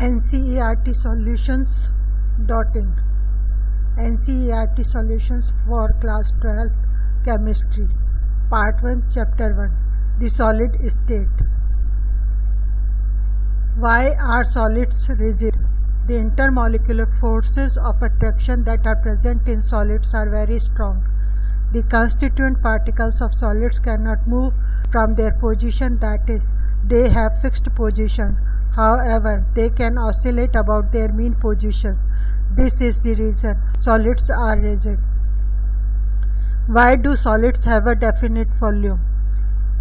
NCERTsolutions.in NCERT Solutions for Class 12 Chemistry Part 1 Chapter 1 The Solid State. Why are solids rigid? The intermolecular forces of attraction that are present in solids are very strong. The constituent particles of solids cannot move from their position, that is, they have fixed position. However, they can oscillate about their mean positions. This is the reason solids are rigid. Why do solids have a definite volume?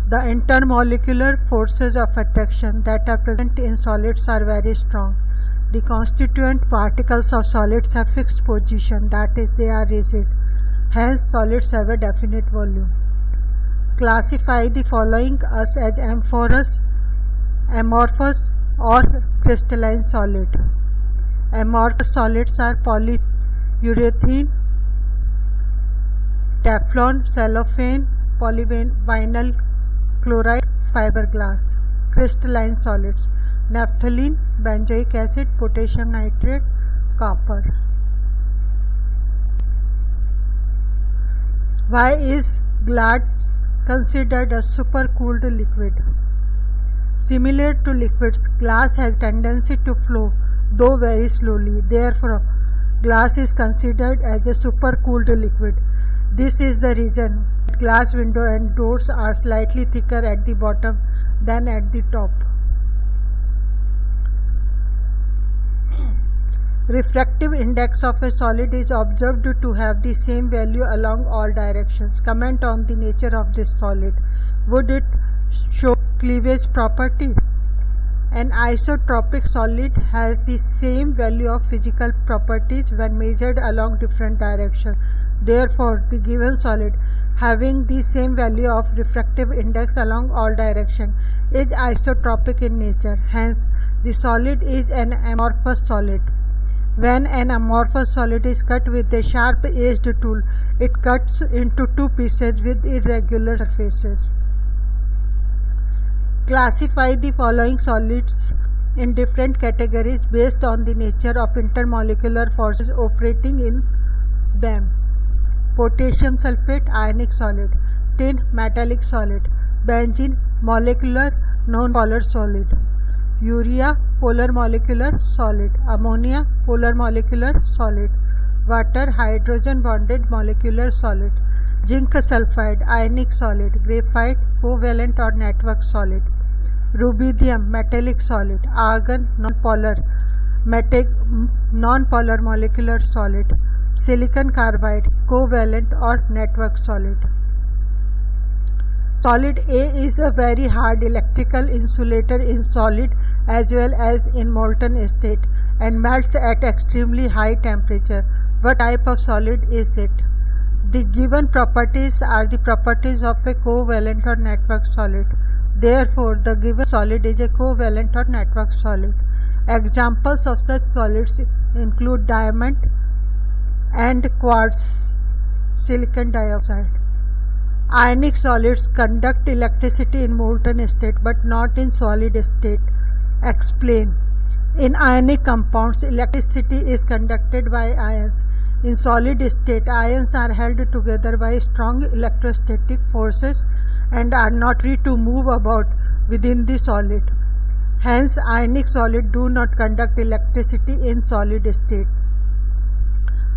The intermolecular forces of attraction that are present in solids are very strong. The constituent particles of solids have fixed position, that is, they are rigid. Hence, solids have a definite volume. Classify the following as amorphous or crystalline solid. Amorphous solids are polyurethane, Teflon, cellophane, polyvinyl chloride, fiberglass. Crystalline solids: naphthalene, benzoic acid, potassium nitrate, copper. Why is glass considered a supercooled liquid? Similar to liquids, glass has tendency to flow, though very slowly. Therefore, glass is considered as a supercooled liquid. This is the reason glass window and doors are slightly thicker at the bottom than at the top. Refractive index of a solid is observed to have the same value along all directions. Comment on the nature of this solid. Would it show cleavage property? An isotropic solid has the same value of physical properties when measured along different directions. Therefore, the given solid having the same value of refractive index along all directions is isotropic in nature. Hence, the solid is an amorphous solid. When an amorphous solid is cut with a sharp-edged tool, it cuts into two pieces with irregular surfaces. Classify the following solids in different categories based on the nature of intermolecular forces operating in them. Potassium sulfate, ionic solid. Tin, metallic solid. Benzene, molecular non-polar solid. Urea, polar molecular solid. Ammonia, polar molecular solid. Water, hydrogen bonded molecular solid. Zinc sulfide, ionic solid. Graphite, covalent or network solid. Rubidium, metallic solid. Argon, non-polar molecular solid. Silicon carbide, covalent or network solid. Solid A is a very hard electrical insulator in solid as well as in molten state and melts at extremely high temperature. What type of solid is it? The given properties are the properties of a covalent or network solid. Therefore, the given solid is a covalent or network solid. Examples of such solids include diamond and quartz, silicon dioxide. Ionic solids conduct electricity in molten state but not in solid state. Explain. In ionic compounds, electricity is conducted by ions. In solid state, ions are held together by strong electrostatic forces and are not free to move about within the solid. Hence, ionic solids do not conduct electricity in solid state.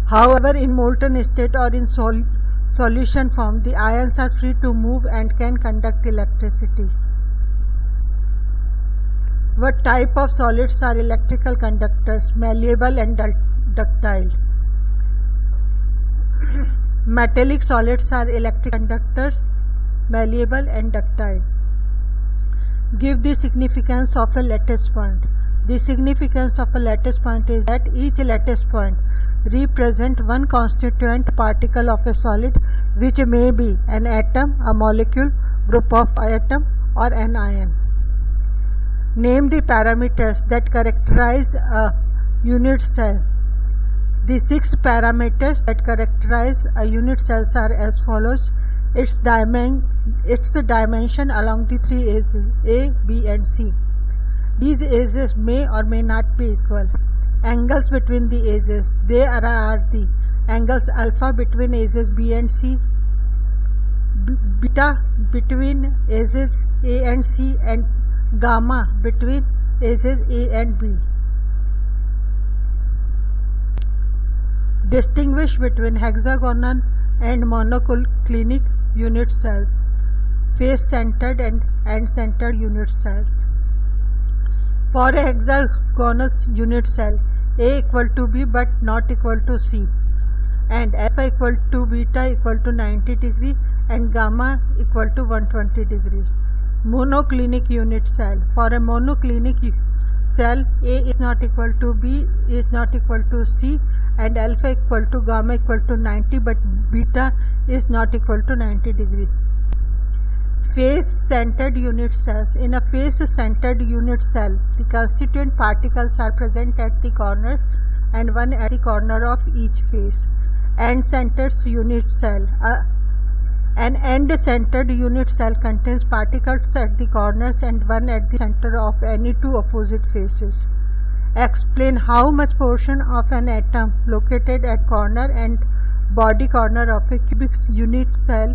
However, in molten state or in solution form, the ions are free to move and can conduct electricity. What type of solids are electrical conductors? Malleable and ductile. Metallic solids are electric conductors, malleable and ductile. Give the significance of a lattice point. The significance of a lattice point is that each lattice point represents one constituent particle of a solid, which may be an atom, a molecule, group of atom, or an ion. Name the parameters that characterize a unit cell. The 6 parameters that characterize a unit cell are as follows: its dimension along the 3 axes A, B and C, These edges may or may not be equal. Angles between the edges. There are the angles alpha between edges B and C, beta between edges A and C, and gamma between edges A and B. Distinguish between hexagonal and monoclinic unit cells, face-centered and end-centered unit cells. For a hexagonal unit cell, A equal to B but not equal to C, and alpha equal to beta equal to 90 degree and gamma equal to 120 degree. Monoclinic unit cell. For a monoclinic cell, A is not equal to B, is not equal to C, and alpha equal to gamma equal to 90 but beta is not equal to 90 degree. Face-centered unit cells. In a face-centered unit cell, the constituent particles are present at the corners and one at the corner of each face. End-centered unit cell. An end-centered unit cell contains particles at the corners and one at the center of any two opposite faces. Explain how much portion of an atom located at corner and body corner of a cubic unit cell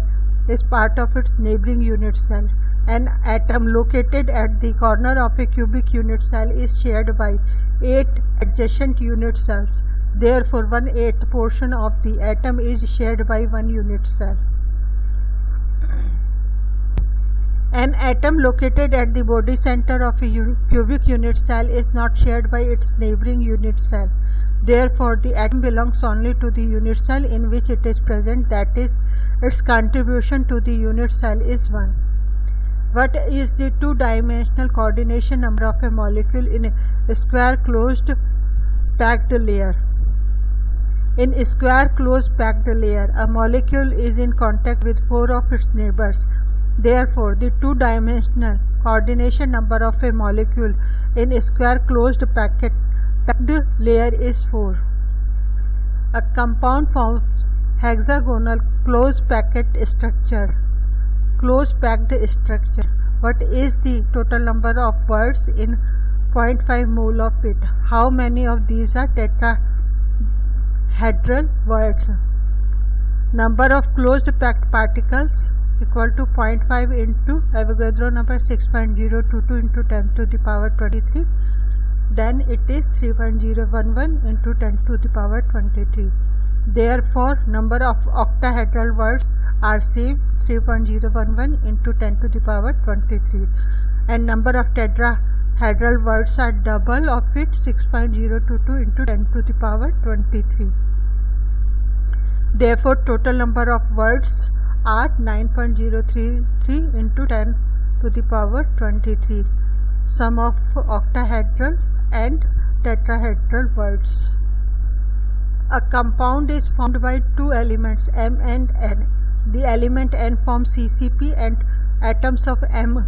is part of its neighboring unit cell. An atom located at the corner of a cubic unit cell is shared by 8 adjacent unit cells. Therefore, 1/8 portion of the atom is shared by one unit cell. An atom located at the body center of a cubic unit cell is not shared by its neighboring unit cell. Therefore, the atom belongs only to the unit cell in which it is present, that is, its contribution to the unit cell is 1. What is the two-dimensional coordination number of a molecule in a square closed packed layer? In a square closed packed layer, a molecule is in contact with 4 of its neighbors. Therefore, the two-dimensional coordination number of a molecule in a square closed packed layer is 4. A compound forms hexagonal closed packed structure. Closed packed structure. What is the total number of words in 0.5 mole of it? How many of these are tetrahedral words? Number of closed packed particles equal to 0.5 into Avogadro number 6.022 into 10 to the power 23. Then it is 3.011 into 10 to the power 23. Therefore, number of octahedral words are same, 3.011 into 10 to the power 23, and number of tetrahedral words are double of it, 6.022 into 10 to the power 23. Therefore, total number of words are 9.033 into 10 to the power 23. Sum of octahedral and tetrahedral words. A compound is formed by two elements M and N. The element N forms CCP and atoms of M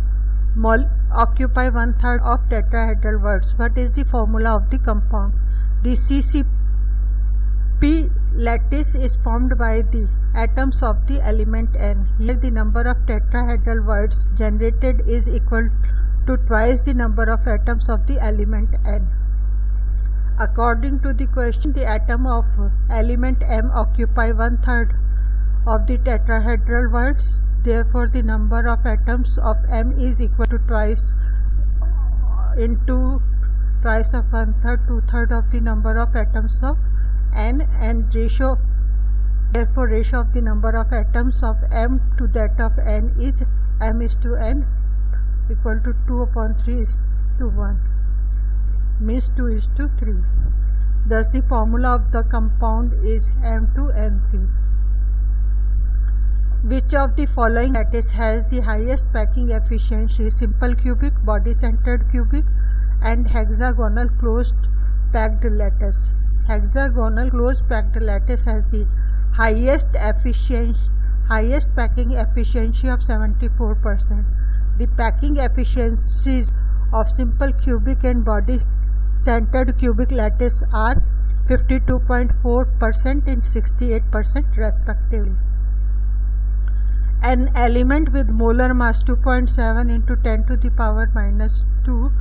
occupy 1/3 of tetrahedral words. What is the formula of the compound? The CCP lattice is formed by the atoms of the element N. Here the number of tetrahedral words generated is equal to twice the number of atoms of the element N. According to the question, the atom of element M occupy 1/3 of the tetrahedral words. Therefore, the number of atoms of M is equal to twice into twice of 1/3, 2/3 of the number of atoms of N, and ratio. Therefore, ratio of the number of atoms of M to that of N is M is to N equal to 2/3 is to 1. Means 2 is to 3. Thus, the formula of the compound is M2N3. Which of the following lattice has the highest packing efficiency? Simple cubic, body-centered cubic, and hexagonal closed packed lattice. Hexagonal closed packed lattice has the highest packing efficiency of 74%. The packing efficiencies of simple cubic and body-centered cubic lattice are 52.4% and 68% respectively. An element with molar mass 2.7 into 10 to the power minus 2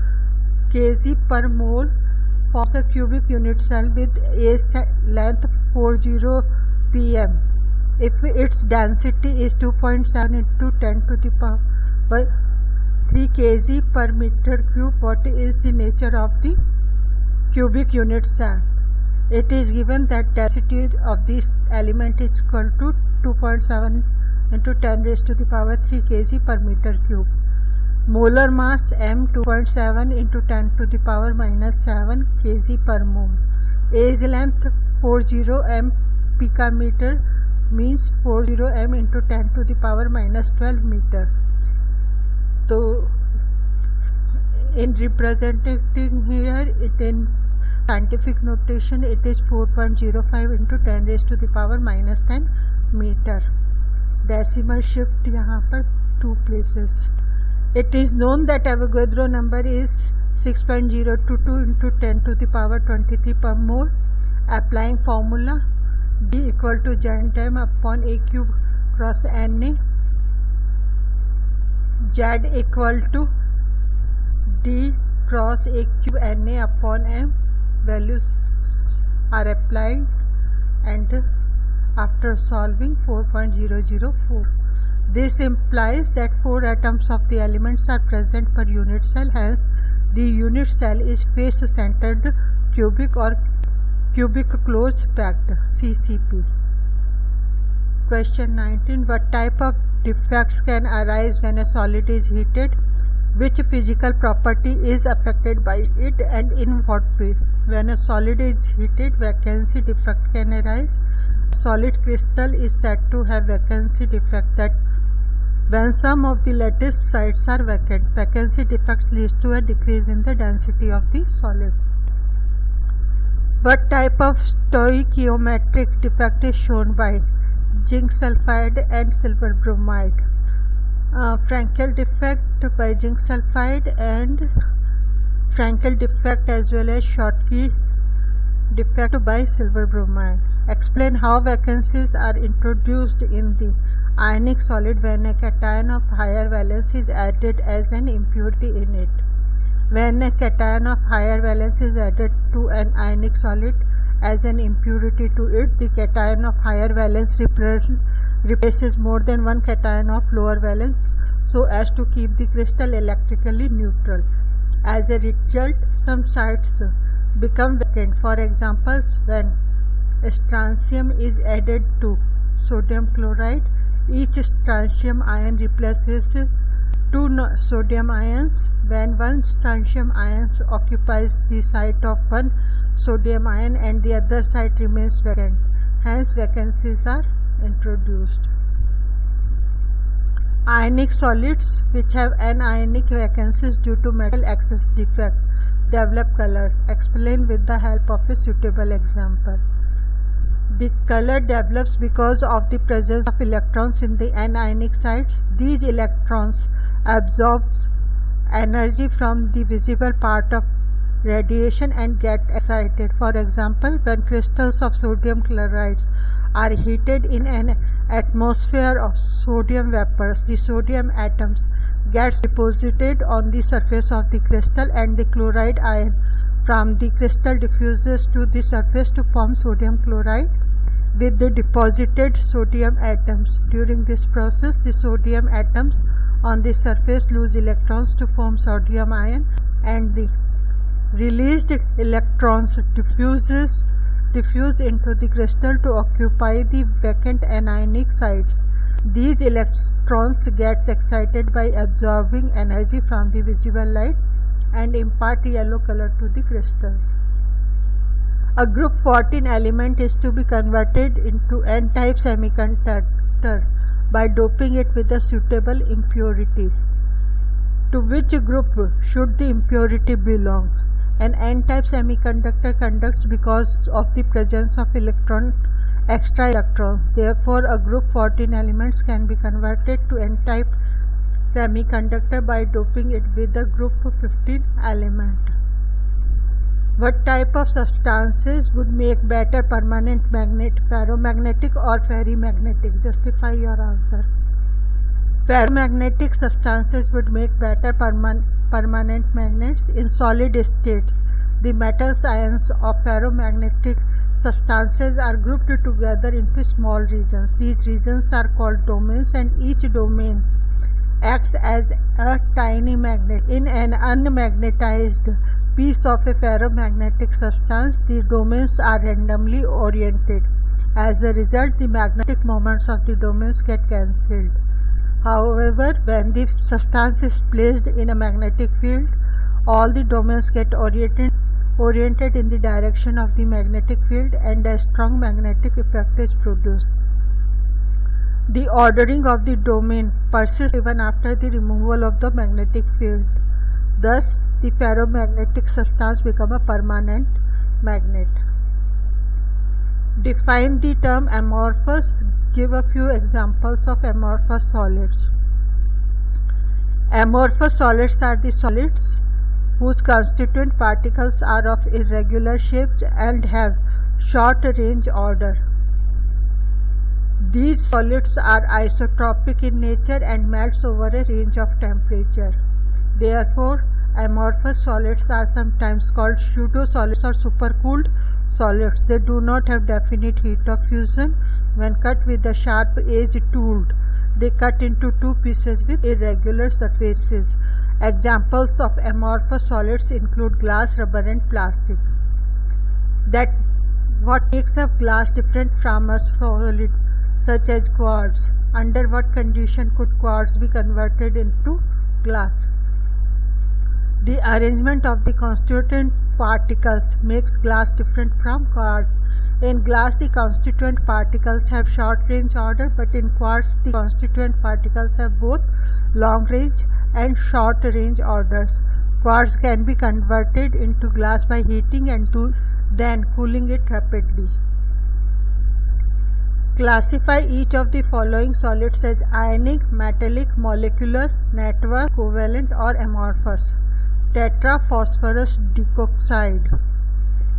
kg per mole forms a cubic unit cell with a length 40 pm. If its density is 2.7 into 10 to the power 3 kg per meter cube, what is the nature of the cubic unit cell? It is given that density of this element is equal to 2.7 into 10 raised to the power 3 kg per meter cube. Molar mass m 2.7 into 10 to the power minus 7 kg per mole. Age length 40 m picometer means 40 m into 10 to the power minus 12 meter. So in representing here, it in scientific notation, it is 4.05 into 10 raised to the power minus 10 meter. Decimal shift यहाँ पर 2 places. It is known that Avogadro number is 6.022 into 10 to the power 23 per mole. Applying formula D equal to Z upon A cube cross Na. Z equal to D cross A cube Na upon M. Values are applied and after solving 4.004. This implies that 4 atoms of the elements are present per unit cell, hence the unit cell is face centered cubic or cubic close packed CCP. Question 19. What type of defects can arise when a solid is heated? Which physical property is affected by it and in what way? When a solid is heated, vacancy defect can arise. Solid crystal is said to have vacancy defect that when some of the lattice sites are vacant, vacancy defect leads to a decrease in the density of the solid. What type of stoichiometric defect is shown by zinc sulfide and silver bromide? Frankel defect by zinc sulfide and Frankel defect as well as Schottky defect by silver bromide. Explain how vacancies are introduced in the ionic solid when a cation of higher valence is added as an impurity in it. When a cation of higher valence is added to an ionic solid as an impurity to it, the cation of higher valence replaces more than one cation of lower valence so as to keep the crystal electrically neutral. As a result, some sites become vacant. For example, when strontium is added to sodium chloride, each strontium ion replaces 2 sodium ions. When one strontium ion occupies the site of one sodium ion and the other site remains vacant, hence vacancies are introduced. Ionic solids which have anionic vacancies due to metal excess defect develop color. Explain with the help of a suitable example. The color develops because of the presence of electrons in the anionic sites. These electrons absorb energy from the visible part of radiation and get excited. For example, when crystals of sodium chlorides are heated in an atmosphere of sodium vapors, the sodium atoms gets deposited on the surface of the crystal and the chloride ion from the crystal diffuses to the surface to form sodium chloride with the deposited sodium atoms. During this process, the sodium atoms on the surface lose electrons to form sodium ion and the released electrons diffuse into the crystal to occupy the vacant anionic sites. These electrons get excited by absorbing energy from the visible light and impart yellow color to the crystals. A group 14 element is to be converted into N-type semiconductor by doping it with a suitable impurity. To which group should the impurity belong? An N-type semiconductor conducts because of the presence of extra electrons. Therefore, a group 14 elements can be converted to N-type semiconductor by doping it with a group 15 element. What type of substances would make better permanent magnet, ferromagnetic or ferrimagnetic? Justify your answer. Ferromagnetic substances would make better permanent magnets. In solid states, the metals ions of ferromagnetic substances are grouped together into small regions. These regions are called domains, and each domain acts as a tiny magnet. In an unmagnetized piece of a ferromagnetic substance, the domains are randomly oriented. As a result, the magnetic moments of the domains get cancelled. However, when the substance is placed in a magnetic field, all the domains get oriented in the direction of the magnetic field, and a strong magnetic effect is produced. The ordering of the domain persists even after the removal of the magnetic field. Thus, the ferromagnetic substance becomes a permanent magnet. Define the term amorphous. Give a few examples of amorphous solids. Amorphous solids are the solids whose constituent particles are of irregular shapes and have short range order. These solids are isotropic in nature and melts over a range of temperature. Therefore, amorphous solids are sometimes called pseudo-solids or supercooled solids. They do not have definite heat of fusion. When cut with a sharp edge tool, they cut into two pieces with irregular surfaces. Examples of amorphous solids include glass, rubber, and plastic. What makes a glass different from a solid such as quartz? Under what condition could quartz be converted into glass? The arrangement of the constituent particles makes glass different from quartz. In glass, the constituent particles have short range order, but in quartz, the constituent particles have both long range and short range orders. Quartz can be converted into glass by heating and then cooling it rapidly. Classify each of the following solids as ionic, metallic, molecular, network, covalent, or amorphous. Tetraphosphorus dicoxide,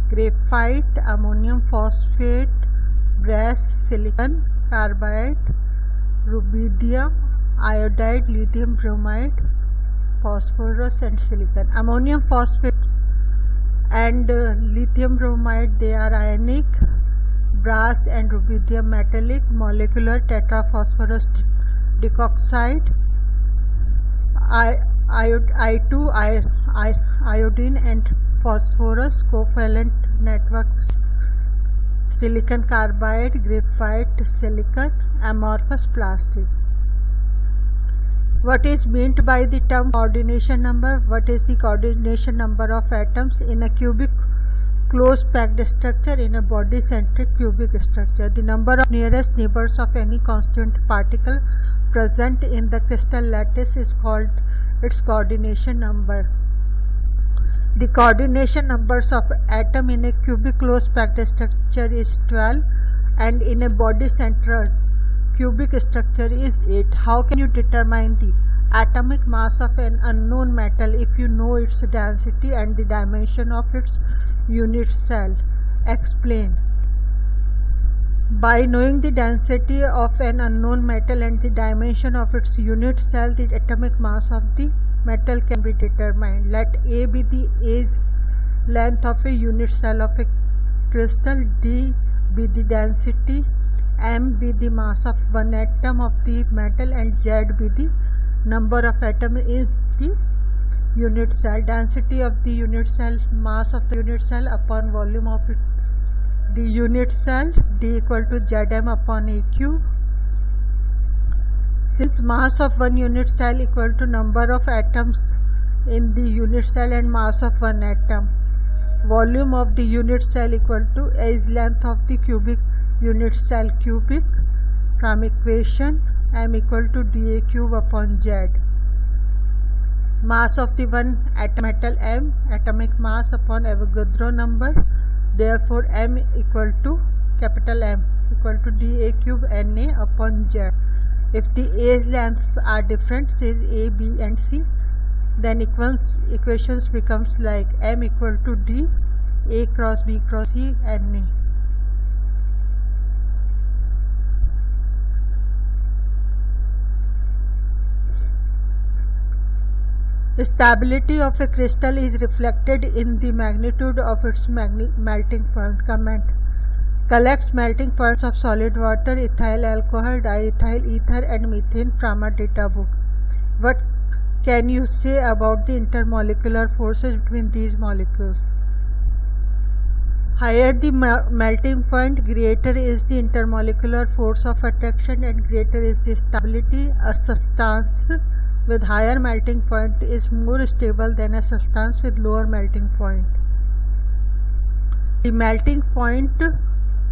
graphite, ammonium phosphate, brass, silicon carbide, rubidium, iodide, lithium bromide, phosphorus, and silicon. Ammonium phosphate and lithium bromide, they are ionic. Brass and rubidium metallic. Molecular, tetraphosphorus dicoxide, I2 iodine and phosphorus, covalent networks, silicon carbide, graphite, silicon, amorphous plastic. What is meant by the term coordination number? What is the coordination number of atoms in a cubic closed packed structure in a body-centric cubic structure? The number of nearest neighbors of any constituent particle present in the crystal lattice is called its coordination number. The coordination numbers of atom in a cubic closed packed structure is 12, and in a body-centered cubic structure is 8. How can you determine the atomic mass of an unknown metal if you know its density and the dimension of its unit cell? Explain. By knowing the density of an unknown metal and the dimension of its unit cell, the atomic mass of the metal can be determined. Let A be the age length of a unit cell of a crystal, D be the density, M be the mass of one atom of the metal, and Z be the number of atoms in the unit cell. Density of the unit cell, mass of the unit cell upon volume of the unit cell, D equal to Zm upon A cube. Since mass of one unit cell equal to number of atoms in the unit cell and mass of one atom, volume of the unit cell equal to age length of the cubic unit cell cubic, from equation M equal to dA cube upon Z. Mass of the one atom metal M, atomic mass upon Avogadro number. Therefore, M equal to capital M equal to dA cube Na upon Z. If the age lengths are different, say A, B and C, then equations becomes like M equal to D, A cross B cross C, Na. The stability of a crystal is reflected in the magnitude of its melting point. Comment. Collects melting points of solid water, ethyl alcohol, diethyl ether and methane from a data book. What can you say about the intermolecular forces between these molecules? Higher the melting point, greater is the intermolecular force of attraction and greater is the stability. A substance with higher melting point is more stable than a substance with lower melting point. The melting point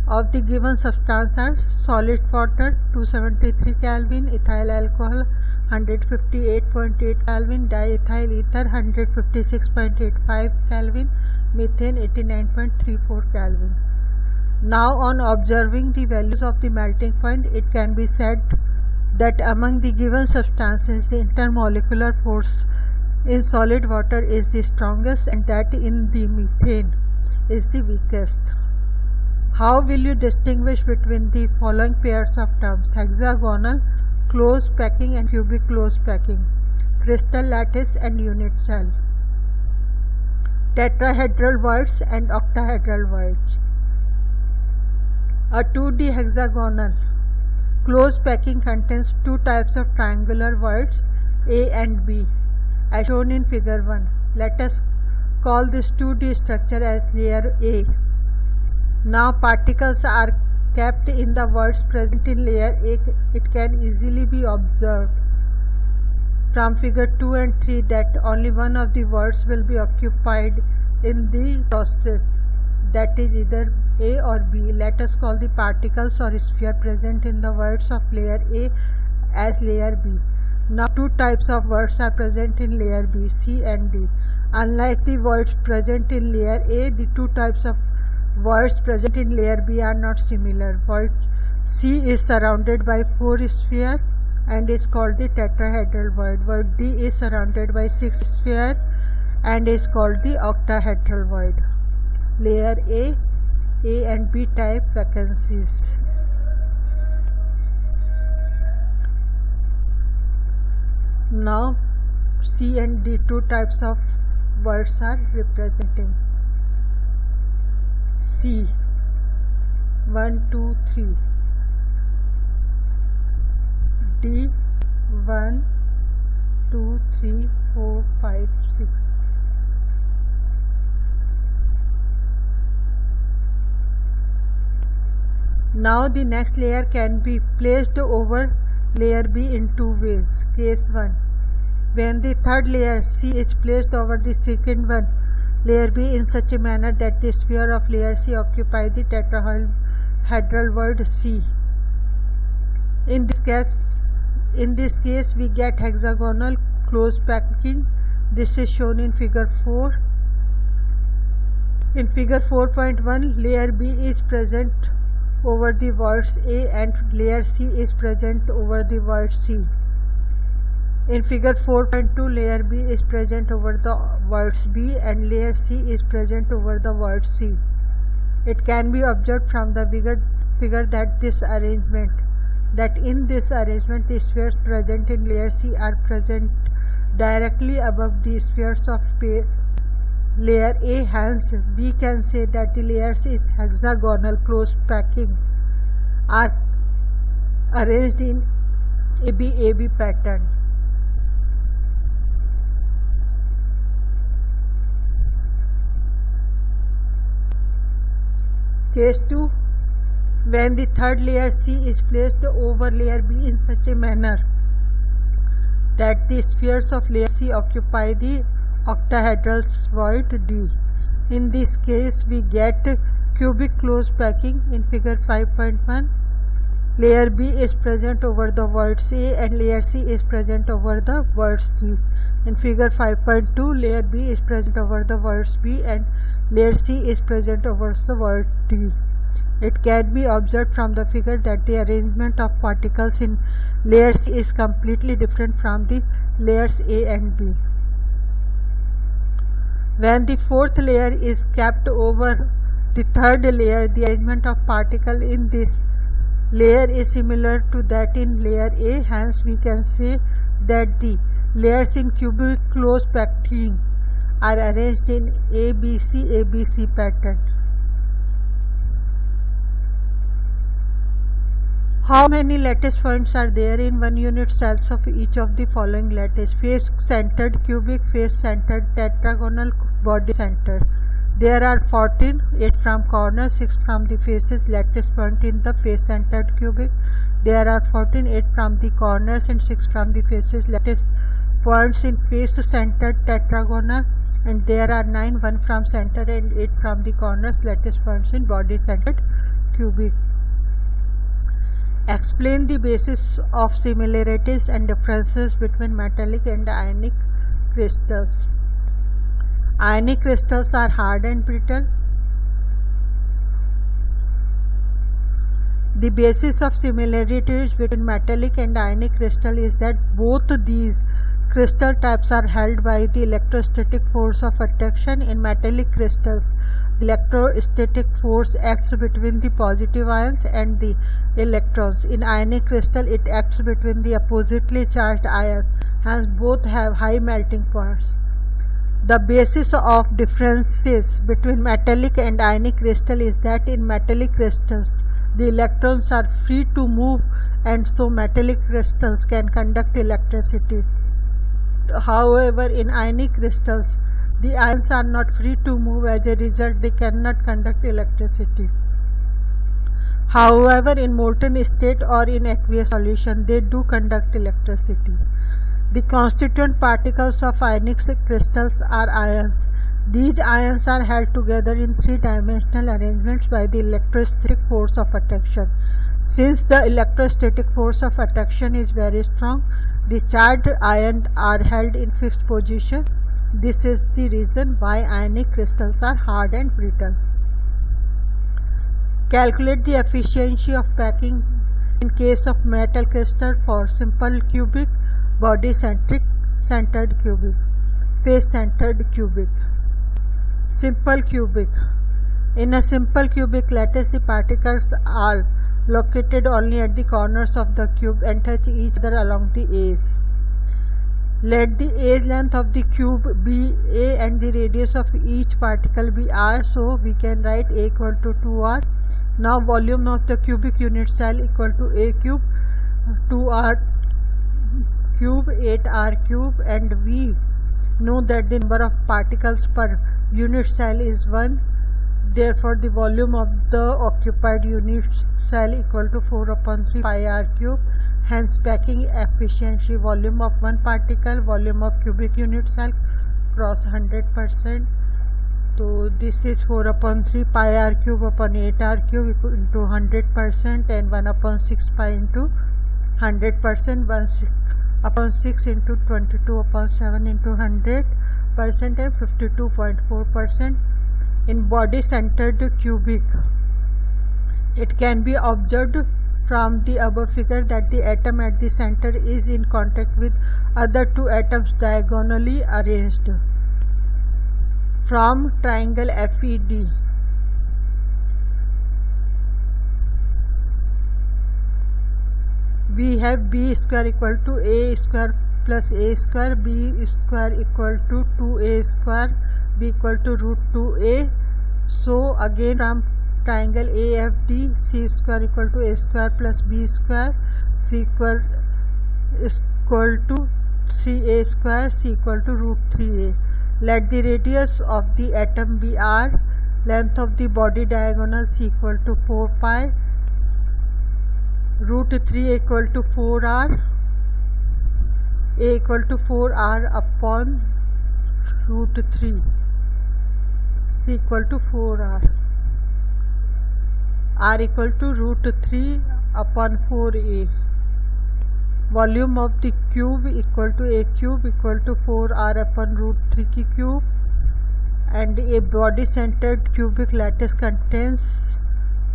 of the given substance are solid water 273 Kelvin, ethyl alcohol 158.8 Kelvin, diethyl ether 156.85 Kelvin, methane 89.34 Kelvin. Now, on observing the values of the melting point, it can be said that among the given substances, the intermolecular force in solid water is the strongest and that in the methane is the weakest. How will you distinguish between the following pairs of terms: hexagonal closed packing and cubic closed packing, crystal lattice and unit cell, tetrahedral voids and octahedral voids? A 2D hexagonal closed packing contains two types of triangular voids, A and B, as shown in figure 1. Let us call this 2D structure as layer A. Now particles are kept in the voids present in layer A. It can easily be observed from figure 2 and 3 that only one of the voids will be occupied in the process, that is either A or B. Let us call the particles or sphere present in the voids of layer A as layer B. Now two types of voids are present in layer B, C and D. Unlike the voids present in layer A, the two types of voids present in layer B are not similar. Void C is surrounded by 4 spheres and is called the tetrahedral void. Void D is surrounded by 6 spheres and is called the octahedral void. Layer A and B type vacancies. Now C and D two types of voids are representing. C 1, 2, 3, D 1, 2, 3, 4, 5, 6. Now the next layer can be placed over layer B in two ways. Case 1. When the third layer C is placed over the second one, layer B, in such a manner that the sphere of layer C occupy the tetrahedral void C. In this case we get hexagonal closed packing. This is shown in figure 4. In figure 4.1, layer B is present over the voids A and layer C is present over the void C. In figure 4.2, layer B is present over the voids B and layer C is present over the void C. It can be observed from the figure that in this arrangement the spheres present in layer C are present directly above the spheres of layer A. Hence, we can say that the layers is hexagonal closed packing are arranged in AB pattern. Case 2. When the third layer C is placed over layer B in such a manner that the spheres of layer C occupy the octahedral void D. In this case we get cubic closed packing. In figure 5.1, layer B is present over the voids A and layer C is present over the voids D. In figure 5.2, layer B is present over the voids B and layer C is present over the void D. It can be observed from the figure that the arrangement of particles in layer C is completely different from the layers A and B. When the fourth layer is kept over the third layer, the arrangement of particles in this layer is similar to that in layer A. Hence, we can say that the Layers in cubic close packing are arranged in ABC pattern. How many lattice points are there in 1 unit cells of each of the following lattice? Face-centered cubic, face-centered tetragonal, body-centered. There are 14, 8 from corners, 6 from the faces. Lattice point in the face-centered cubic. There are 14, 8 from the corners and 6 from the faces. Lattice points in face-centered tetragonal, and there are 9, 1 from center and 8 from the corners. Lattice points in body-centered cubic. Explain the basis of similarities and differences between metallic and ionic crystals. Ionic crystals are hard and brittle. The basis of similarities between metallic and ionic crystal is that both these crystal types are held by the electrostatic force of attraction. In metallic crystals, the electrostatic force acts between the positive ions and the electrons. In ionic crystal, it acts between the oppositely charged ions, hence both have high melting points. The basis of differences between metallic and ionic crystal is that in metallic crystals, the electrons are free to move, and so metallic crystals can conduct electricity. However, in ionic crystals, the ions are not free to move. As a result, they cannot conduct electricity. However, in molten state or in aqueous solution, they do conduct electricity. The constituent particles of ionic crystals are ions. These ions are held together in three-dimensional arrangements by the electrostatic force of attraction. Since the electrostatic force of attraction is very strong, the charged ions are held in fixed position. This is the reason why ionic crystals are hard and brittle. Calculate the efficiency of packing in case of metal crystal for simple cubic, body-centered cubic, face-centered cubic. Simple cubic. In a simple cubic lattice, the particles are located only at the corners of the cube and touch each other along the edges. Let the edge length of the cube be a and the radius of each particle be r, so we can write a equal to 2r. Now volume of the cubic unit cell equal to a cube, 2r cube, 8r cube, and we know that the number of particles per unit cell is 1. Therefore, the volume of the occupied unit cell equal to 4/3 pi r cube. Hence, packing efficiency, volume of one particle, volume of cubic unit cell cross 100%. So, this is 4/3 pi r cube upon 8r cube into 100%, and 1/6 pi into 100%, 1/6 into 22/7 into 100%, and 52.4%. In body-centered cubic, it can be observed from the above figure that the atom at the center is in contact with other two atoms diagonally arranged. From triangle FED, we have b square equal to a square plus a square, b square equal to 2a square, b equal to root 2a. So again from triangle AFD, c square equal to a square plus b square, c square is equal to 3a square, c equal to root 3a. Let the radius of the atom be r, length of the body diagonal c equal to 4 pi, root 3 equal to 4r, a equal to 4r upon root 3, c equal to 4r, r equal to root 3 upon 4a. Volume of the cube equal to a cube equal to 4r upon root 3 cube, and a body centered cubic lattice contains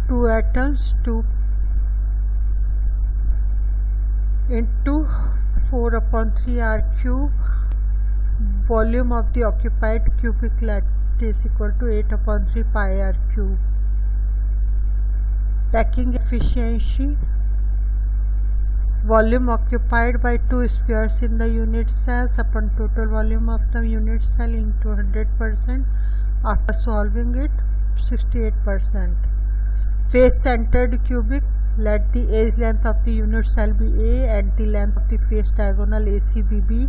two atoms, 2 into 4/3 r cube. Volume of the occupied cubic lattice equal to 8/3 pi r cube. Packing efficiency, volume occupied by two spheres in the unit cells upon total volume of the unit cell into 100%. After solving it, 68%. Face centered cubic. Let the edge length of the unit cell be A and the length of the face diagonal AC be B.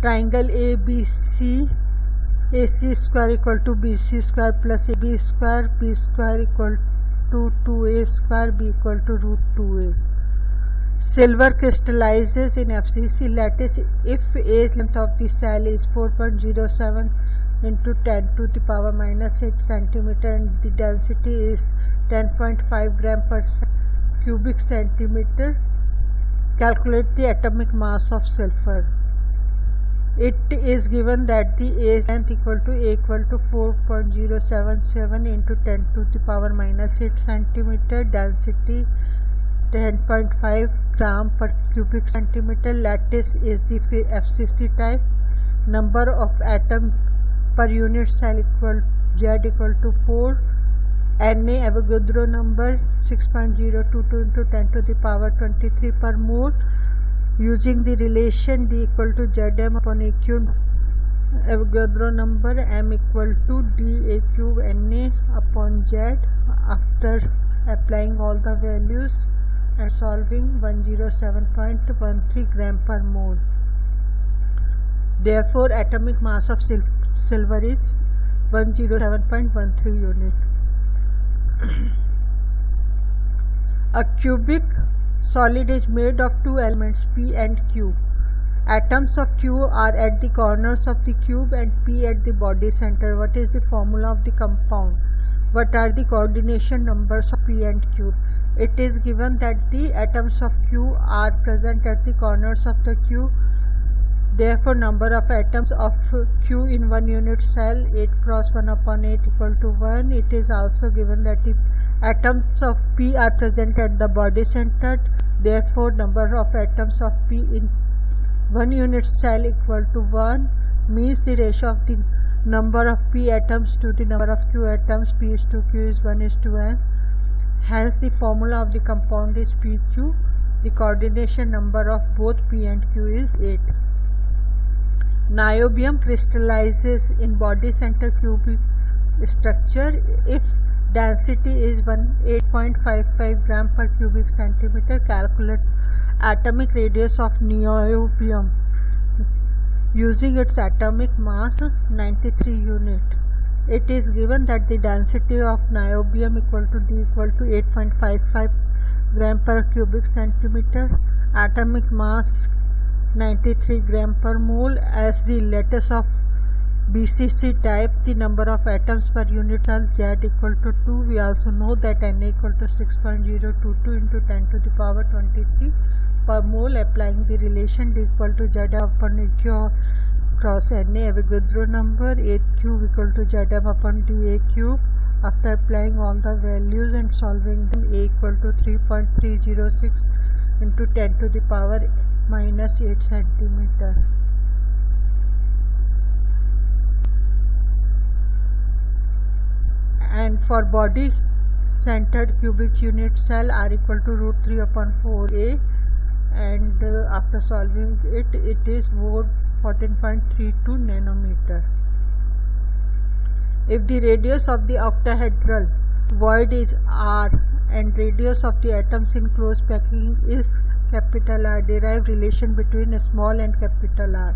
Triangle ABC, AC square equal to BC square plus AB square, B square equal to 2A square, B equal to root 2A. Silver crystallizes in FCC lattice if edge length of the cell is 4.07 into 10 to the power minus 8 centimeter and the density is 10.5 gram per cubic centimeter. Calculate the atomic mass of sulfur. It is given that the edge length equal to 4.077 into 10 to the power minus 8 centimeter, density 10.5 gram per cubic centimeter. Lattice is the FCC type. Number of atoms per unit cell equal Z equal to 4. Na Avogadro number 6.022 into 10 to the power 23 per mole. Using the relation D equal to Zm upon A cube, Avogadro number M equal to D A cube Na upon Z. After applying all the values and solving, 107.13 gram per mole. Therefore, atomic mass of silver is 107.13 unit. A cubic solid is made of two elements P and Q. Atoms of Q are at the corners of the cube and P at the body center. What is the formula of the compound? What are the coordination numbers of P and Q? It is given that the atoms of Q are present at the corners of the cube. Therefore, number of atoms of Q in one unit cell 8 cross 1 upon 8 equal to 1. It is also given that the atoms of P are present at the body center. Therefore, number of atoms of P in one unit cell equal to 1 means the ratio of the number of P atoms to the number of Q atoms P is to Q is 1 is to n. Hence, the formula of the compound is PQ. The coordination number of both P and Q is 8. Niobium crystallizes in body center cubic structure if density is 8.55 gram per cubic centimeter. Calculate atomic radius of niobium using its atomic mass 93 unit. It is given that the density of niobium equal to D equal to 8.55 gram per cubic centimeter. Atomic mass 93 gram per mole. As the lattice of BCC type, the number of atoms per unit cell Z equal to 2. We also know that Na equal to 6.022 into 10 to the power 23 per mole. Applying the relation D equal to Z upon AQ cross Na Avogadro number 8 cube equal to Zm upon dA cube. After applying all the values and solving them, A equal to 3.306 into 10 to the power minus 8 centimeter. And for body centered cubic unit cell R equal to root 3 upon 4A, and after solving it, it is 14.32 nanometer. If the radius of the octahedral void is R and radius of the atoms in closed packing is capital R, derive relation between small and capital R.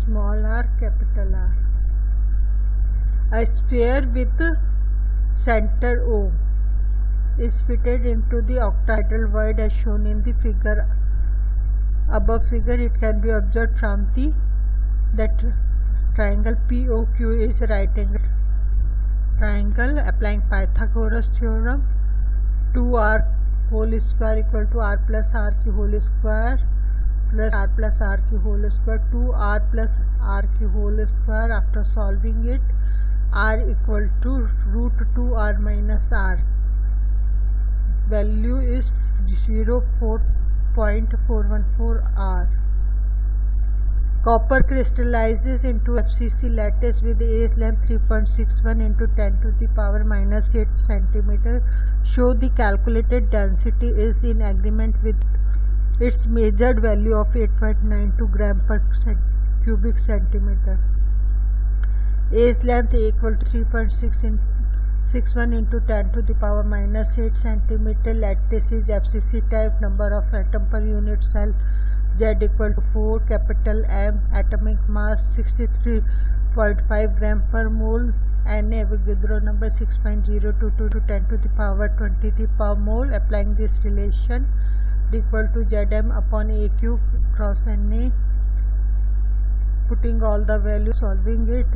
Small r, capital R. A sphere with center O is fitted into the octahedral void as shown in the figure. Above figure, it can be observed from the that triangle POQ is a right angle triangle. Applying Pythagoras theorem, 2r whole square equal to r plus r की whole square plus r plus r की whole square 2r plus r की whole square. After solving it, r equal to root 2r minus r. Value is 0.414 r. Copper crystallizes into FCC lattice with age length 3.61 into 10 to the power minus 8 cm. Show the calculated density is in agreement with its measured value of 8.92 gram per cubic centimeter. Age length equal to 3.61 into 10 to the power minus 8 cm. Lattice is FCC type. Number of atom per unit cell Z equal to 4. Capital M. Atomic mass 63.5 gram per mole. Na Avogadro number 6.022 to 10 to the power 23 per mole. Applying this relation equal to Zm upon Aq cross Na. Putting all the values, solving it,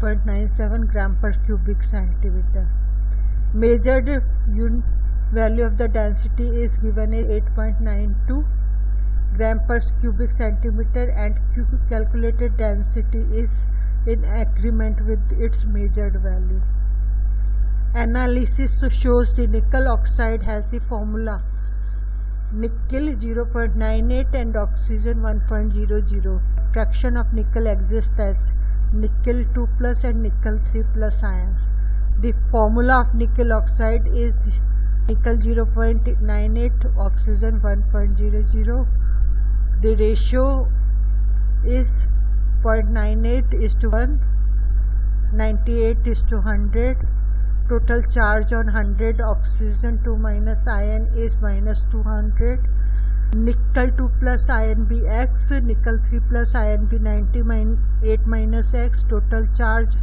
8.97 gram per cubic centimeter. Measured value of the density is given as 8.92 gram per cubic centimeter, and calculated density is in agreement with its measured value. Analysis shows the nickel oxide has the formula nickel 0.98 and oxygen 1.00. Fraction of nickel exists as nickel 2 plus and nickel 3 plus ions. The formula of nickel oxide is nickel 0.98, oxygen 1.00. The ratio is 0.98 is to 1, 98 is to 100. Total charge on 100 oxygen 2 minus ion is minus 200. Nickel 2 plus ion be X, nickel 3 plus ion be 98 minus X. Total charge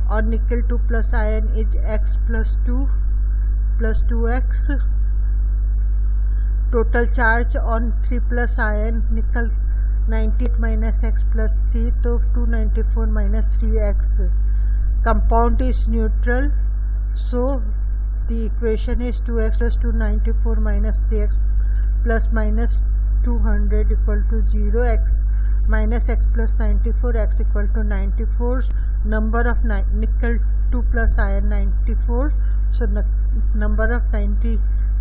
on nickel 2 plus ion is X plus 2 plus 2X. Total charge on 3 plus ion nickel 98 minus X plus 3, so 294 minus 3X. Compound is neutral, so the equation is 2x plus 294 minus 3x plus minus 200 equal to 0. X minus x plus 94, x equal to 94. Number of nickel 2 plus iron 94, so number of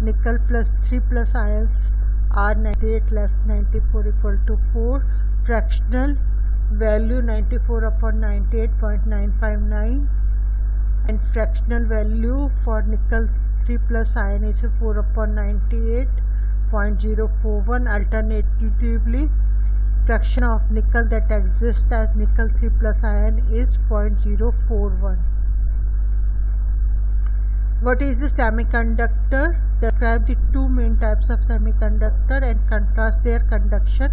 nickel plus 3 plus ions are 98 less 94 equal to 4. Fractional value 94 upon 98.959, and fractional value for nickel 3 plus ion is 4 upon 98.041. Alternatively, fraction of nickel that exists as nickel 3 plus ion is 0.041. What is a semiconductor? Describe the two main types of semiconductor and contrast their conduction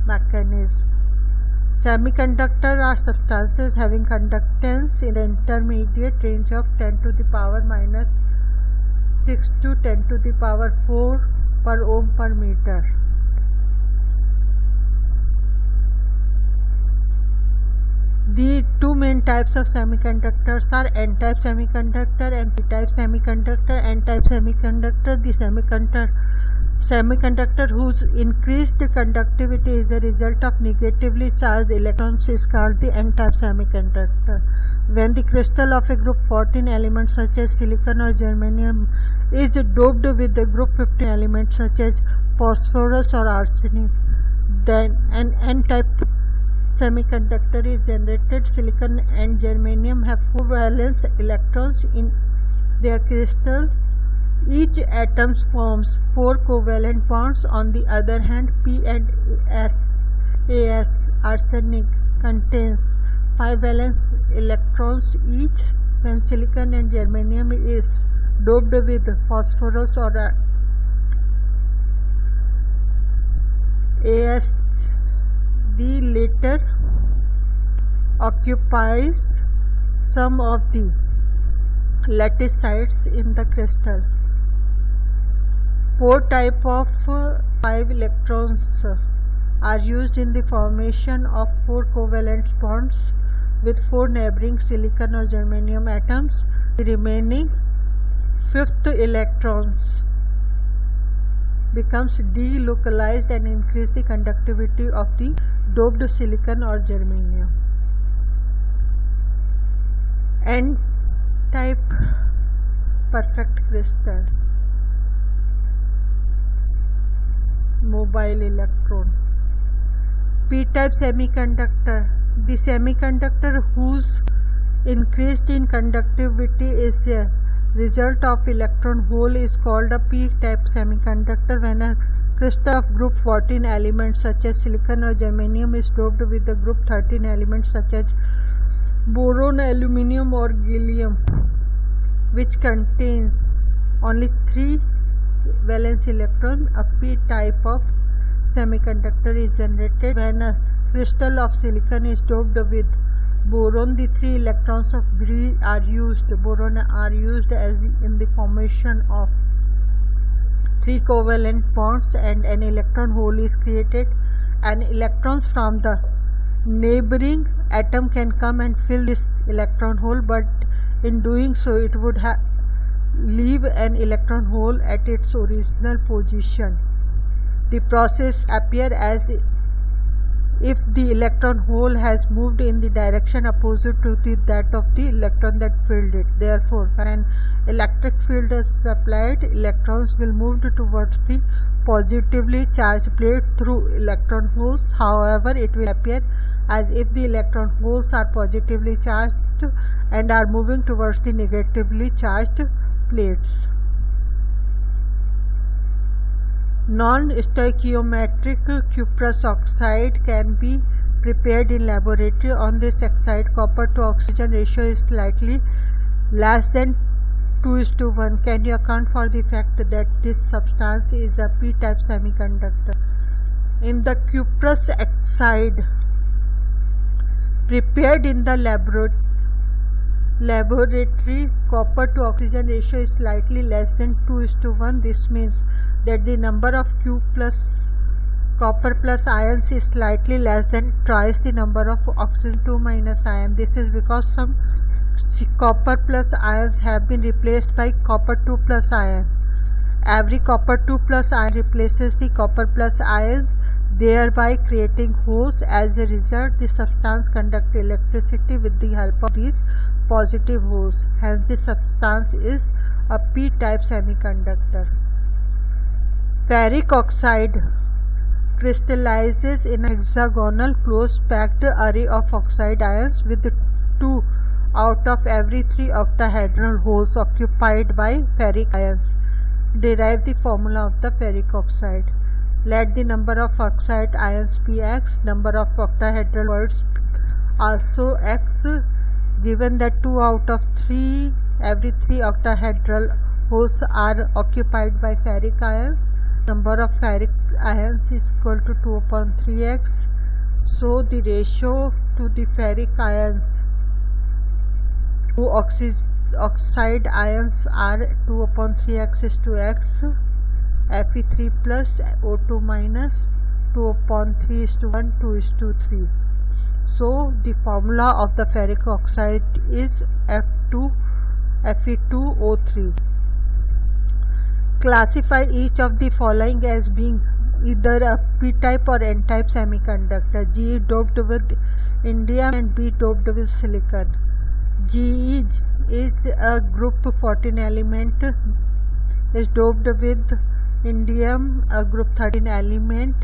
mechanism. Semiconductors are substances having conductance in the intermediate range of 10 to the power minus 6 to 10 to the power 4 per ohm per meter. The two main types of semiconductors are N-type semiconductor and P-type semiconductor. N-type semiconductor, the semiconductor whose increased conductivity is a result of negatively charged electrons is called the N-type semiconductor. When the crystal of a group 14 element such as silicon or germanium is doped with the group 15 elements such as phosphorus or arsenic, then an N-type semiconductor is generated. Silicon and germanium have 4 valence electrons in their crystal. Each atom forms 4 covalent bonds. On the other hand, P and arsenic contains 5 valence electrons each. When silicon and germanium is doped with phosphorus or the latter occupies some of the lattice sites in the crystal. 4 types of 5 electrons are used in the formation of 4 covalent bonds with 4 neighboring silicon or germanium atoms. The remaining 5th electrons becomes delocalized and increase the conductivity of the doped silicon or germanium. N-type perfect crystal, mobile electron. P-type semiconductor. The semiconductor whose increased in conductivity is a result of electron hole is called a P-type semiconductor. When a crystal of group 14 elements such as silicon or germanium is doped with the group 13 elements such as boron, aluminium or gallium, which contains only 3 valence electrons, a P-type of semiconductor is generated. When a crystal of silicon is doped with boron, the 3 electrons of boron are used as in the formation of 3 covalent bonds and an electron hole is created, and electrons from the neighboring atom can come and fill this electron hole, but in doing so it would leave an electron hole at its original position. The process appears as if the electron hole has moved in the direction opposite to that of the electron that filled it. Therefore, when an electric field is applied, electrons will move towards the positively charged plate through electron holes. However, it will appear as if the electron holes are positively charged and are moving towards the negatively charged plates. Non-stoichiometric cuprous oxide can be prepared in laboratory. On this oxide, copper to oxygen ratio is slightly less than 2:1. Can you account for the fact that this substance is a P-type semiconductor? In the cuprous oxide prepared in the laboratory, copper to oxygen ratio is slightly less than 2:1. This means that the number of copper plus ions is slightly less than twice the number of oxygen 2 minus ion. This is because some copper plus ions have been replaced by copper 2 plus ion. Every copper 2 plus ion replaces the copper plus ions, thereby creating holes. As a result, the substance conducts electricity with the help of these positive holes. Hence, the substance is a P-type semiconductor. Ferric oxide crystallizes in a hexagonal close-packed array of oxide ions with 2 out of every 3 octahedral holes occupied by ferric ions. Derive the formula of the ferric oxide. Let the number of oxide ions be X, number of octahedral voids also X. Given that 2 out of every 3 octahedral holes are occupied by ferric ions, number of ferric ions is equal to 2 upon 3x. So the ratio to the ferric ions to oxide ions are 2 upon 3x is to x, Fe3 plus O2 minus 2 upon 3 is to 1, 2 is to 3. So the formula of the ferric oxide is Fe2O3. Classify each of the following as being either a P-type or N-type semiconductor. Ge doped with indium and B doped with silicon. Ge is a group 14 element, is doped with indium, a group 13 element.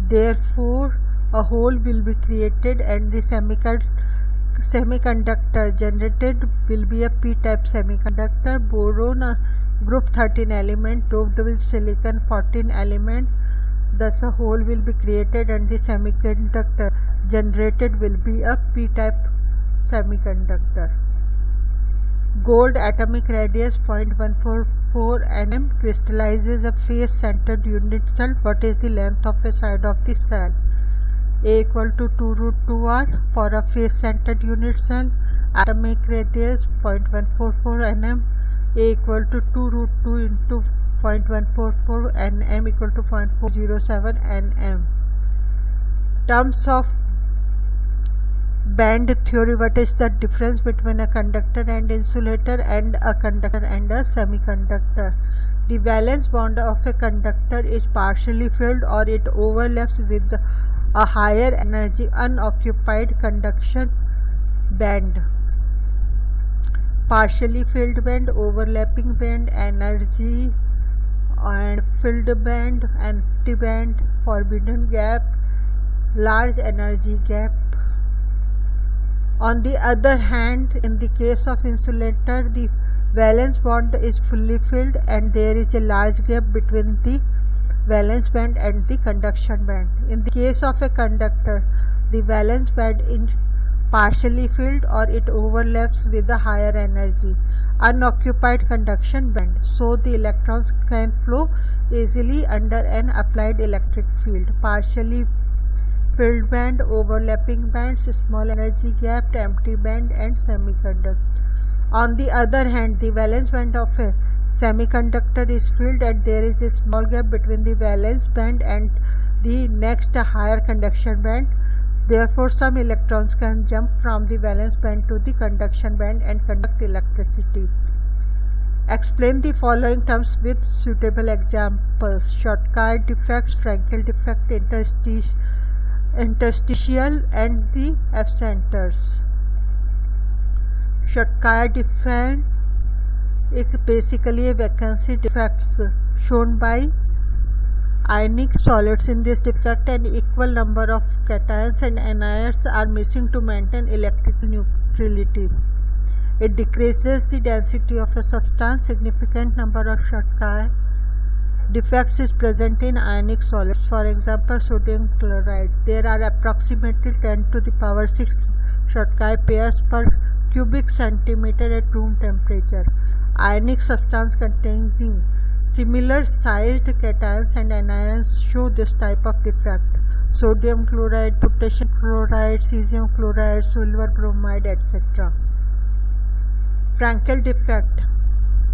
Therefore, a hole will be created and the semiconductor generated will be a P-type semiconductor. Boron, a group 13 element doped with silicon 14 element. Thus, a hole will be created and the semiconductor generated will be a P-type semiconductor. Gold atomic radius 0.144 nm crystallizes a face-centered unit cell. What is the length of a side of the cell? A equal to 2 root 2r for a face-centered unit cell. Atomic radius 0.144 nm. A equal to 2 root 2 into 0.144 nm equal to 0.407 nm. Terms of band theory. What is the difference between a conductor and insulator and a conductor and a semiconductor? The valence bond of a conductor is partially filled or it overlaps with a higher energy unoccupied conduction band. Partially filled band, overlapping band, energy and filled band, empty band, forbidden gap, large energy gap. On the other hand, in the case of insulator, the valence bond is fully filled and there is a large gap between the valence band and the conduction band. In the case of a conductor, the valence band is partially filled or it overlaps with a higher energy unoccupied conduction band, so the electrons can flow easily under an applied electric field. Partially filled band, overlapping bands, small energy gap, empty band and semiconductor. On the other hand, the valence band of a semiconductor is filled and there is a small gap between the valence band and the next higher conduction band. Therefore, some electrons can jump from the valence band to the conduction band and conduct electricity. Explain the following terms with suitable examples: Characterize defects, Frankel defect, interstitial and the absenters. Characterize defect is basically a vacancy defects shown by ionic solids. In this defect, an equal number of cations and anions are missing to maintain electrical neutrality. It decreases the density of a substance. Significant number of Characterize defects is present in ionic solids. For example, sodium chloride. There are approximately 10 to the power 6 Characterize pairs per cubic centimeter at room temperature. Ionic substance containing similar sized cations and anions show this type of defect: sodium chloride, potassium chloride, cesium chloride, silver bromide, etc. Frankel defect.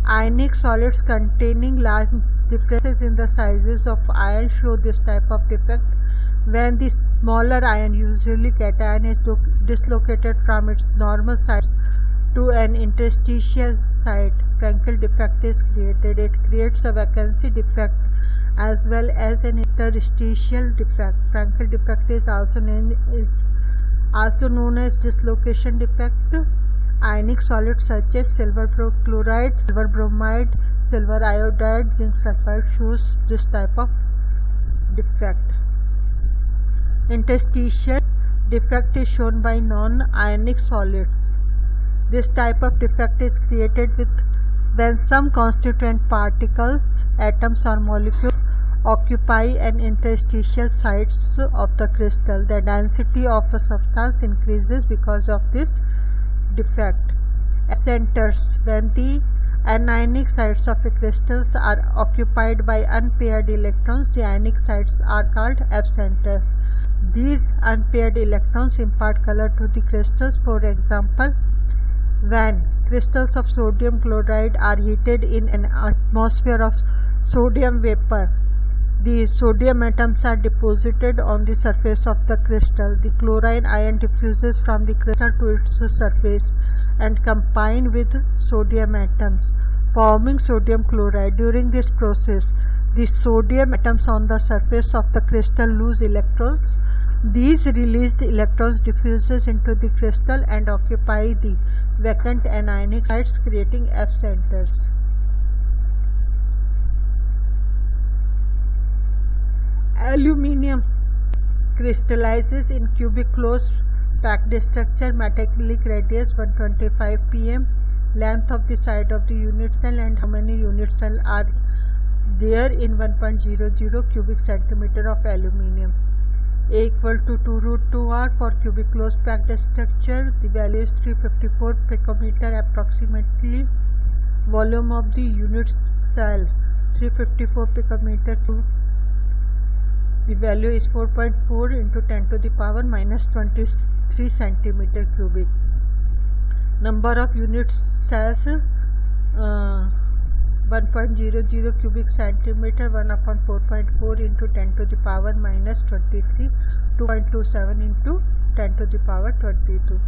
Ionic solids containing large differences in the sizes of ions show this type of defect. When the smaller ion, usually cation, is dislocated from its normal site to an interstitial site, Frankel defect is created. It creates a vacancy defect as well as an interstitial defect. Frankel defect is also known as dislocation defect. Ionic solids such as silver chloride, silver bromide, silver iodide, zinc sulfide shows this type of defect. Interstitial defect is shown by non-ionic solids. This type of defect is created when some constituent particles, atoms or molecules occupy an interstitial sites of the crystal. The density of a substance increases because of this defect. Absenters. When the anionic sites of a crystals are occupied by unpaired electrons, the ionic sites are called absenters. These unpaired electrons impart color to the crystals. For example, when crystals of sodium chloride are heated in an atmosphere of sodium vapor, the sodium atoms are deposited on the surface of the crystal. The chlorine ion diffuses from the crystal to its surface and combine with sodium atoms, forming sodium chloride. During this process, the sodium atoms on the surface of the crystal lose electrons. These released electrons diffuses into the crystal and occupy the vacant anionic sites, creating absenters. Aluminium crystallizes in cubic closed packed structure, metallic radius 125 pm, length of the side of the unit cell, and how many unit cells are there in 1.00 cubic centimeter of aluminium. A equal to 2 root 2 r for cubic closed packed structure. The value is 354 picometer approximately. Volume of the unit cell 354 picometer to the value is 4.4 into 10 to the power minus 23 centimeter cubic. Number of unit cells 1.00 cubic centimeter, 1 upon 4.4 into 10 to the power minus 23, 2.27 into 10 to the power 22.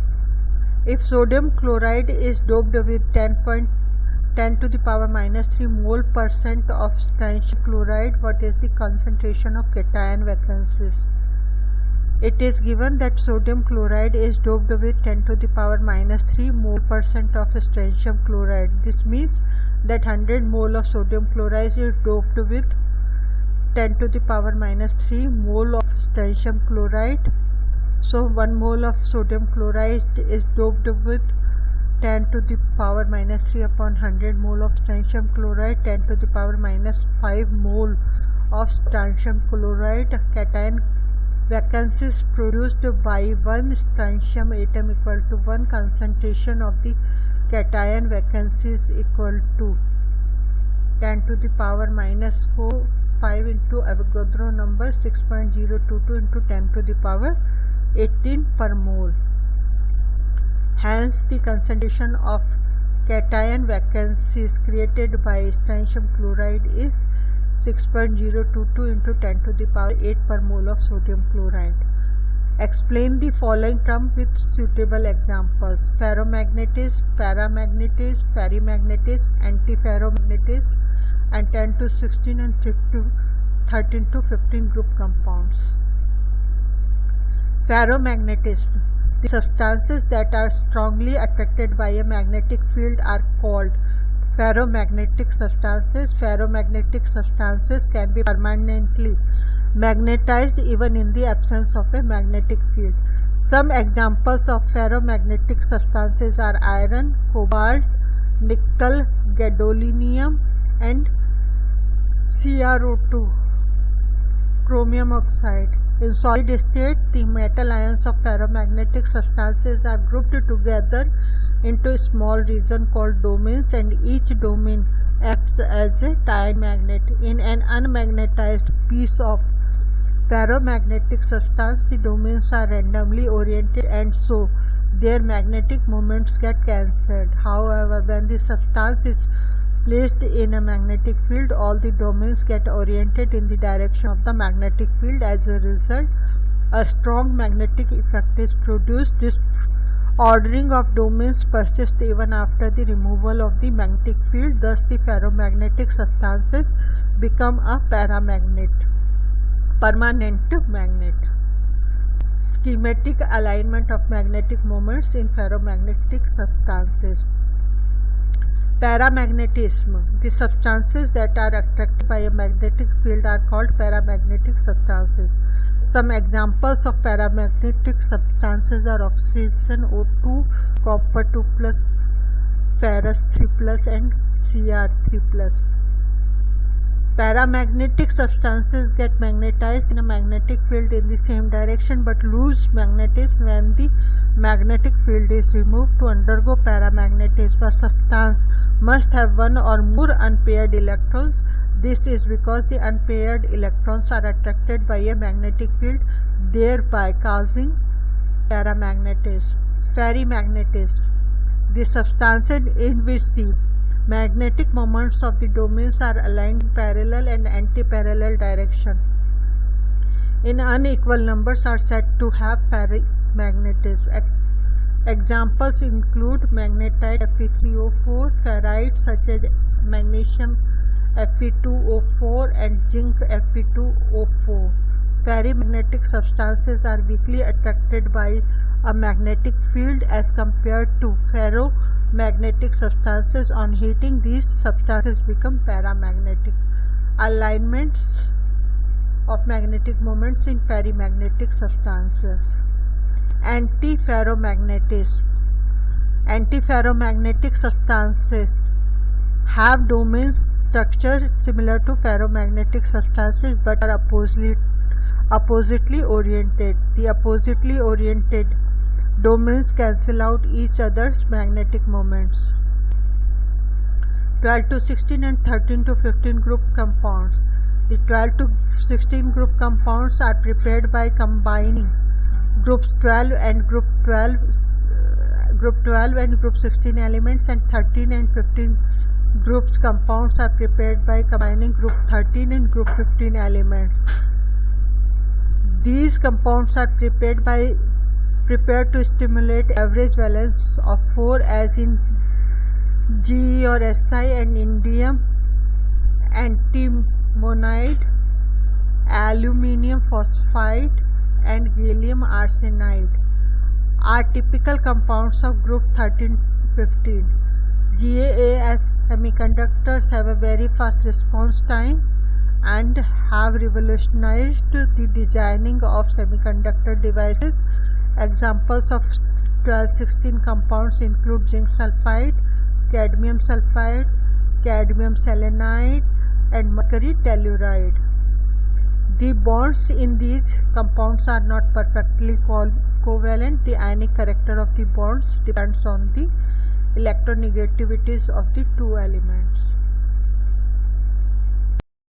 If sodium chloride is doped with 10 to the power minus 3 mole percent of strontium chloride, what is the concentration of cation vacancies? It is given that sodium chloride is doped with 10 to the power minus 3 mole percent of strontium chloride. This means that 100 mole of sodium chloride is doped with 10 to the power minus 3 mole of strontium chloride. So 1 mole of sodium chloride is doped with 10 to the power minus 3 upon 100 mole of strontium chloride, 10 to the power minus 5 mole of strontium chloride. Cation vacancies produced by one strontium atom equal to 1 concentration of the cation vacancies equal to 10 to the power minus 5 into Avogadro number 6.022 into 10 to the power 18 per mole. Hence, the concentration of cation vacancies created by strontium chloride is 6.022 into 10 to the power 8 per mole of sodium chloride. Explain the following term with suitable examples: ferromagnetism, paramagnetism, perimagnetism, antiferromagnetism, and 10 to 16 and 13 to 15 group compounds. Ferromagnetism. The substances that are strongly attracted by a magnetic field are called ferromagnetic substances. Ferromagnetic substances can be permanently magnetized even in the absence of a magnetic field. Some examples of ferromagnetic substances are iron, cobalt, nickel, gadolinium, and CrO2, chromium oxide. In solid state, the metal ions of ferromagnetic substances are grouped together into a small region called domains, and each domain acts as a tiny magnet. In an unmagnetized piece of ferromagnetic substance, the domains are randomly oriented and so their magnetic moments get cancelled. However, when the substance is placed in a magnetic field, all the domains get oriented in the direction of the magnetic field. As a result, a strong magnetic effect is produced. This ordering of domains persists even after the removal of the magnetic field. Thus, the ferromagnetic substances become a permanent magnet. Schematic alignment of magnetic moments in ferromagnetic substances. Paramagnetism. The substances that are attracted by a magnetic field are called paramagnetic substances. Some examples of paramagnetic substances are oxygen O2, copper 2+, ferrous 3+, and Cr3+. Paramagnetic substances get magnetized in a magnetic field in the same direction but lose magnetism when the magnetic field is removed. To undergo paramagnetism, a substance must have one or more unpaired electrons. This is because the unpaired electrons are attracted by a magnetic field, thereby causing paramagnetism. Ferrimagnetism. The substances in which the magnetic moments of the domains are aligned in parallel and anti-parallel direction in unequal numbers are said to have paramagnetism. Examples include magnetite Fe3O4, ferrites such as magnesium Fe2O4 and zinc Fe2O4. Ferrimagnetic substances are weakly attracted by a magnetic field as compared to ferromagnetic substances. On heating, these substances become paramagnetic. Alignments of magnetic moments in perimagnetic substances. Antiferromagnetism. Antiferromagnetic substances have domain structure similar to ferromagnetic substances but are oppositely oriented. The oppositely oriented domains cancel out each other's magnetic moments. 12 to 16 and 13 to 15 group compounds. The 12 to 16 group compounds are prepared by combining groups 12 and group 12 and group 16 elements, and 13 and 15 groups compounds are prepared by combining group 13 and group 15 elements. These compounds are prepared to stimulate average valence of 4 as in Ge or Si and indium antimonide, aluminium phosphide and gallium arsenide are typical compounds of group 13-15. GaAs semiconductors have a very fast response time and have revolutionized the designing of semiconductor devices. Examples of 1216 compounds include zinc sulfide, cadmium sulfide, cadmium selenide, and mercury telluride. The bonds in these compounds are not perfectly covalent. The ionic character of the bonds depends on the electronegativities of the two elements.